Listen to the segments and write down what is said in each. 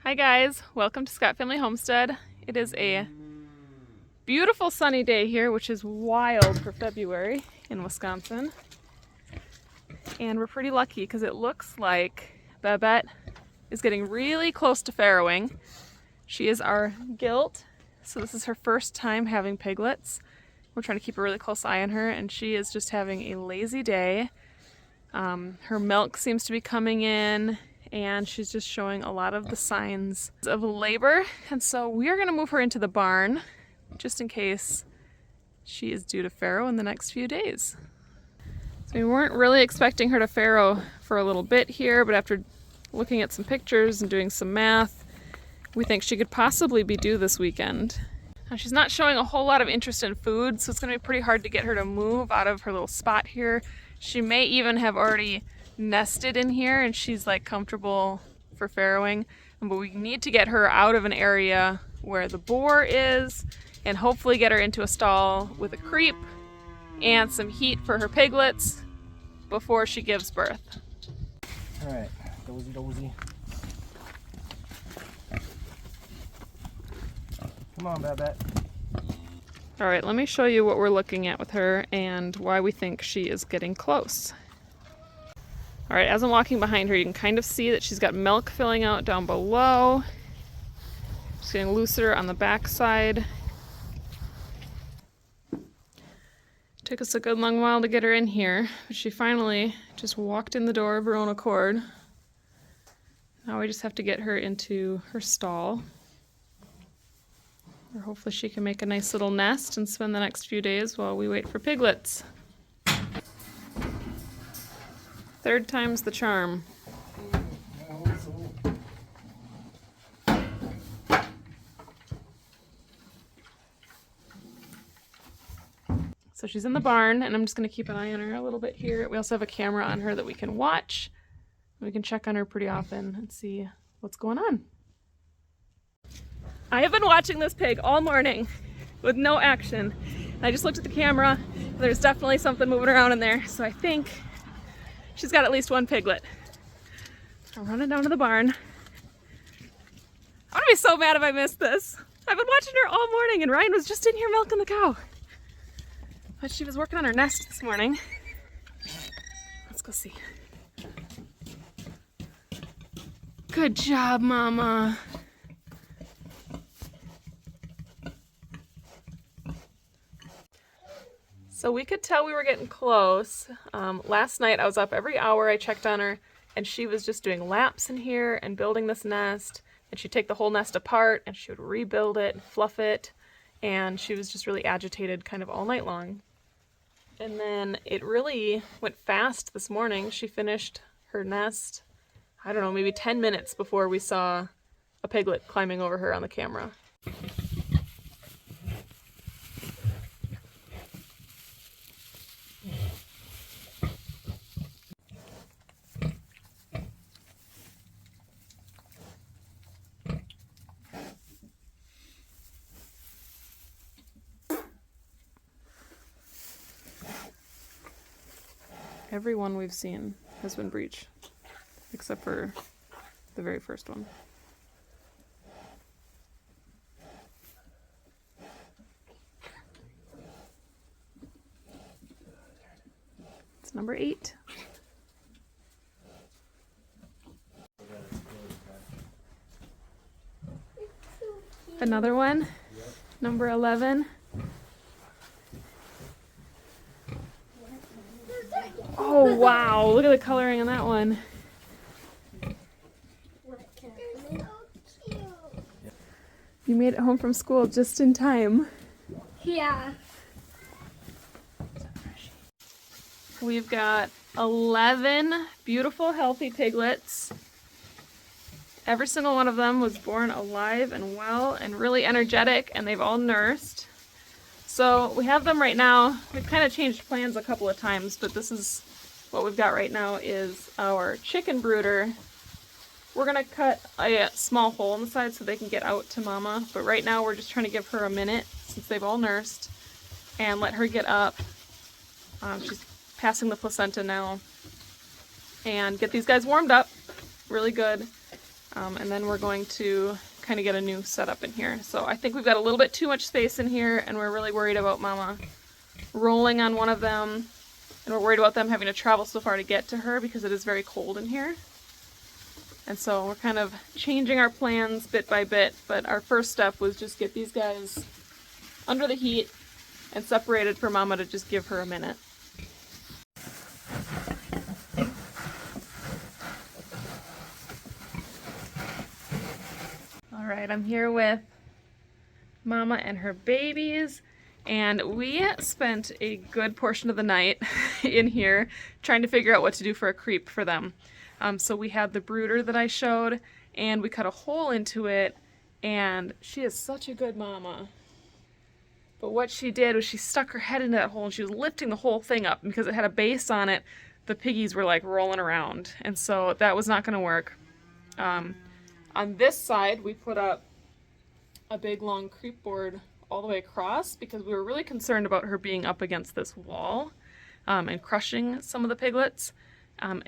Hi guys, welcome to Scott Family Homestead. It is a beautiful sunny day here, which is wild for February in Wisconsin. And we're pretty lucky because it looks like Babette is getting really close to farrowing. She is our gilt, so this is her first time having piglets. We're trying to keep a really close eye on her, and she is just having a lazy day. Her milk seems to be coming in, and she's just showing a lot of the signs of labor. And so we are going to move her into the barn just in case she is due to farrow in the next few days. So we weren't really expecting her to farrow for a little bit here, but after looking at some pictures and doing some math, we think she could possibly be due this weekend. Now, she's not showing a whole lot of interest in food, so it's going to be pretty hard to get her to move out of her little spot here. She may even have already nested in here and she's like comfortable for farrowing, but we need to get her out of an area where the boar is and hopefully get her into a stall with a creep and some heat for her piglets before she gives birth. All right, dozy. Come on, Babette. All right, let me show you what we're looking at with her and why we think she is getting close. All right, as I'm walking behind her, you can kind of see that she's got milk filling out down below. She's getting looser on the back side. Took us a good long while to get her in here, but she finally just walked in the door of her own accord. Now we just have to get her into her stall, or hopefully she can make a nice little nest and spend the next few days while we wait for piglets. Third time's the charm. So she's in the barn, and I'm just going to keep an eye on her a little bit here. We also have a camera on her that we can watch. We can check on her pretty often and see what's going on. I have been watching this pig all morning with no action. I just looked at the camera. There's definitely something moving around in there, so I think she's got at least one piglet. I'm running down to the barn. I'm gonna be so mad if I missed this. I've been watching her all morning, and Ryan was just in here milking the cow. But she was working on her nest this morning. Let's go see. Good job, Mama. So we could tell we were getting close. Last night I was up every hour, I checked on her, and she was just doing laps in here and building this nest. And she'd take the whole nest apart and she would rebuild it and fluff it. And she was just really agitated kind of all night long. And then it really went fast this morning. She finished her nest, I don't know, maybe 10 minutes before we saw a piglet climbing over her on the camera. Every one we've seen has been breech, except for the very first one. It's number 8. Another one, number 11. Oh wow, look at the coloring on that one. You made it home from school just in time. Yeah. We've got 11 beautiful, healthy piglets. Every single one of them was born alive and well and really energetic, and they've all nursed. So we have them right now. We've kind of changed plans a couple of times, but this is what we've got right now is our chicken brooder. We're going to cut a small hole in the side so they can get out to Mama, but right now we're just trying to give her a minute since they've all nursed and let her get up. She's passing the placenta now, and get these guys warmed up really good. And then we're going to kind of get a new setup in here. So I think we've got a little bit too much space in here, and we're really worried about Mama rolling on one of them. And we're worried about them having to travel so far to get to her because it is very cold in here. And so we're kind of changing our plans bit by bit, but our first step was just get these guys under the heat and separated for Mama to just give her a minute. Alright, I'm here with Mama and her babies, and we spent a good portion of the night in here trying to figure out what to do for a creep for them. So we had the brooder that I showed, and we cut a hole into it, and she is such a good mama. But what she did was she stuck her head into that hole, and she was lifting the whole thing up. Because it had a base on it, the piggies were like rolling around, and so that was not going to work. On this side, we put up a big long creep board all the way across because we were really concerned about her being up against this wall and crushing some of the piglets. And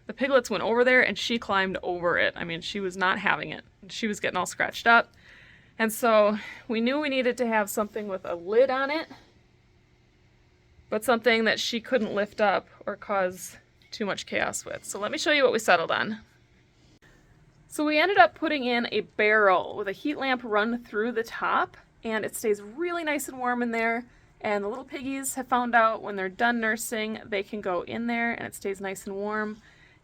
the piglets went over there and she climbed over it. I mean, she was not having it. She was getting all scratched up. And so we knew we needed to have something with a lid on it, but something that she couldn't lift up or cause too much chaos with. So let me show you what we settled on. So we ended up putting in a barrel with a heat lamp run through the top, and it stays really nice and warm in there. And the little piggies have found out when they're done nursing, they can go in there and it stays nice and warm.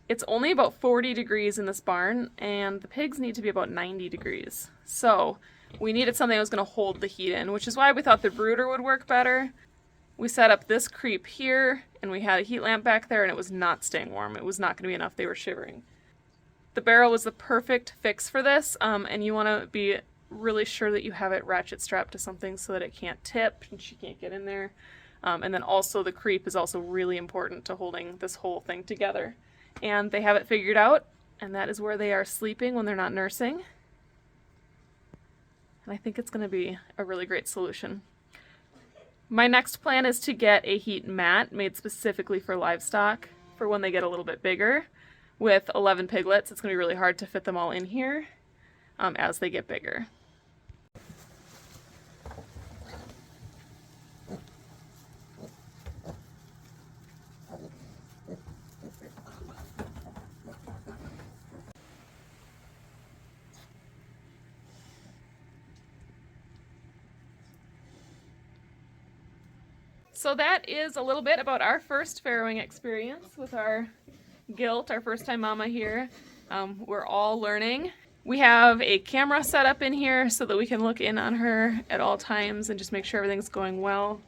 It's only about 40 degrees in this barn, and the pigs need to be about 90 degrees. So we needed something that was going to hold the heat in, which is why we thought the brooder would work better. We set up this creep here, and we had a heat lamp back there, and it was not staying warm. It was not going to be enough. They were shivering. The barrel was the perfect fix for this, and you want to be really sure that you have it ratchet strapped to something so that it can't tip and she can't get in there. And then also the creep is also really important to holding this whole thing together. And they have it figured out, and that is where they are sleeping when they're not nursing. And I think it's going to be a really great solution. My next plan is to get a heat mat made specifically for livestock for when they get a little bit bigger. With 11 piglets, it's going to be really hard to fit them all in here as they get bigger. So that is a little bit about our first farrowing experience with our gilt, our first time mama here. We're all learning. We have a camera set up in here so that we can look in on her at all times and just make sure everything's going well.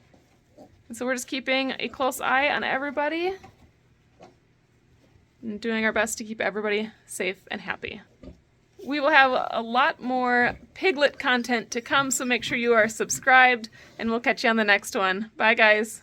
And so we're just keeping a close eye on everybody and doing our best to keep everybody safe and happy. We will have a lot more piglet content to come, so make sure you are subscribed, and we'll catch you on the next one. Bye, guys.